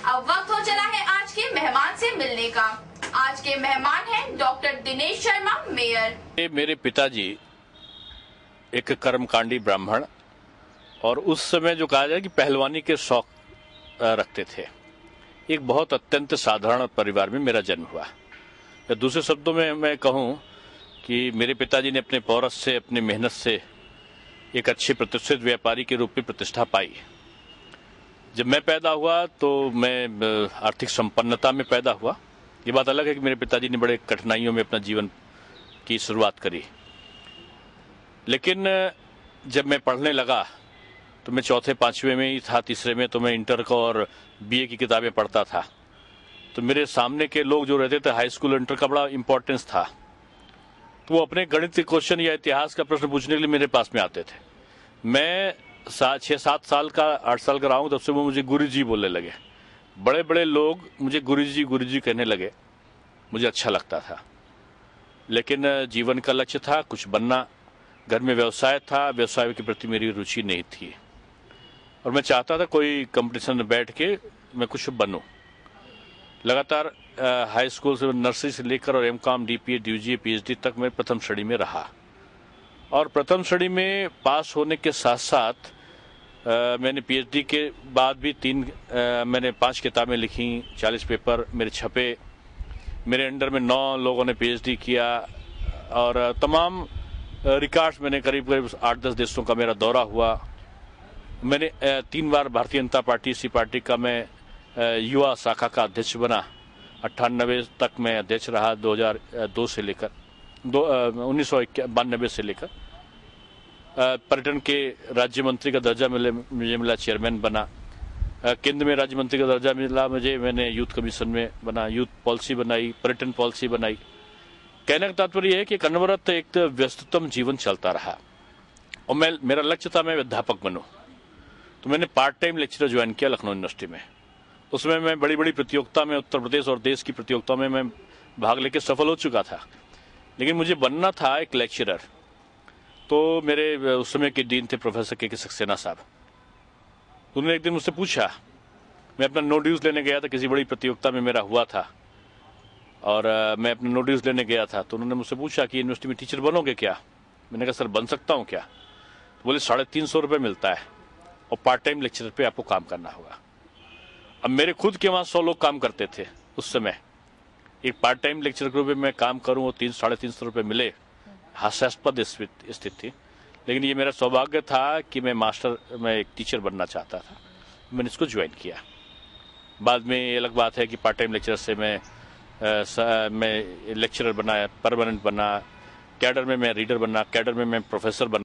अब वक्त हो चला है आज के मेहमान से मिलने का। आज के मेहमान हैं डॉक्टर दिनेश शर्मा, मेयर। मेरे पिताजी एक कर्मकांडी ब्राह्मण और उस समय जो कहा जाए कि पहलवानी के शौक रखते थे। एक बहुत अत्यंत साधारण परिवार में मेरा जन्म हुआ। या दूसरे शब्दों में मैं कहूं कि मेरे पिताजी ने अपने पौरस से, अपनी मेहनत से एक अच्छे प्रतिष्ठित व्यापारी के रूप में प्रतिष्ठा पाई। जब मैं पैदा हुआ तो मैं आर्थिक संपन्नता में पैदा हुआ। ये बात अलग है कि मेरे पिताजी ने बड़े कठिनाइयों में अपना जीवन की शुरुआत करी, लेकिन जब मैं पढ़ने लगा तो मैं चौथे पांचवें में ही था, तीसरे में तो मैं इंटर का और बीए की किताबें पढ़ता था। तो मेरे सामने के लोग जो रहते थे, हाई स्कूल इंटर का बड़ा इंपॉर्टेंस था, तो वो अपने गणित के क्वेश्चन या इतिहास का प्रश्न पूछने के लिए मेरे पास में आते थे। मैं 6-7 साल का, 8 साल का रहा हूं, तब से वो मुझे गुरुजी बोलने लगे। बड़े बड़े लोग मुझे गुरुजी कहने लगे। मुझे अच्छा लगता था, लेकिन जीवन का लक्ष्य था कुछ बनना। घर में व्यवसाय था, व्यवसाय के प्रति मेरी रुचि नहीं थी और मैं चाहता था कोई कंपटीशन में बैठ के मैं कुछ बनूं। लगातार हाई स्कूल से, नर्सरी से लेकर और एमकॉम, डीपीए, डीयूजी, पीएचडी तक मैं प्रथम श्रेणी में रहा। और प्रथम श्रेणी में पास होने के साथ साथ मैंने पीएचडी के बाद भी मैंने 5 किताबें लिखी, 40 पेपर मेरे छपे। मेरे अंडर में 9 लोगों ने पीएचडी किया और तमाम रिकॉर्ड्स मैंने करीब 8-10 देशों का मेरा दौरा हुआ। मैंने 3 बार भारतीय जनता पार्टी, इसी पार्टी का मैं युवा शाखा का अध्यक्ष बना। 98 तक मैं अध्यक्ष रहा, 2002 से लेकर 1992 से लेकर। पर्यटन के राज्य मंत्री का दर्जा मुझे मिला, चेयरमैन बना। केंद्र में राज्य मंत्री का दर्जा मिला मुझे, मैंने यूथ कमीशन में बना, यूथ पॉलिसी बनाई, पर्यटन पॉलिसी बनाई। कहने का तात्पर्य है कि एक अनवरत एक व्यस्ततम जीवन चलता रहा और मेरा लक्ष्य था मैं अध्यापक बनूं। तो मैंने पार्ट टाइम लेक्चरर ज्वाइन किया लखनऊ यूनिवर्सिटी में। उसमें मैं बड़ी बड़ी प्रतियोगिता में, उत्तर प्रदेश और देश की प्रतियोगिता में मैं भाग लेकर सफल हो चुका था, लेकिन मुझे बनना था एक लेक्चरर। तो मेरे उस समय के डीन थे प्रोफेसर के सक्सेना साहब। उन्होंने एक दिन मुझसे पूछा, मैं अपना नो ड्यूज लेने गया था, किसी बड़ी प्रतियोगिता में मेरा हुआ था और मैं अपना नो ड्यूज लेने गया था। तो उन्होंने मुझसे पूछा कि यूनिवर्सिटी में टीचर बनोगे क्या? मैंने कहा सर बन सकता हूँ क्या? तो बोले 350 रुपये मिलता है और पार्ट टाइम लेक्चरर पे आपको काम करना होगा। अब मेरे खुद के वहाँ 100 लोग काम करते थे उस समय। एक पार्ट टाइम लेक्चरर के रूप में मैं काम करूँ और 300-350 रुपये मिले, हास्यास्पद स्थिति थी। लेकिन ये मेरा सौभाग्य था कि मैं एक टीचर बनना चाहता था। मैंने इसको ज्वाइन किया। बाद में ये अलग बात है कि पार्ट टाइम लेक्चरर से मैं लेक्चरर बना, परमानेंट बना, कैडर में मैं रीडर बना, कैडर में मैं प्रोफेसर बना।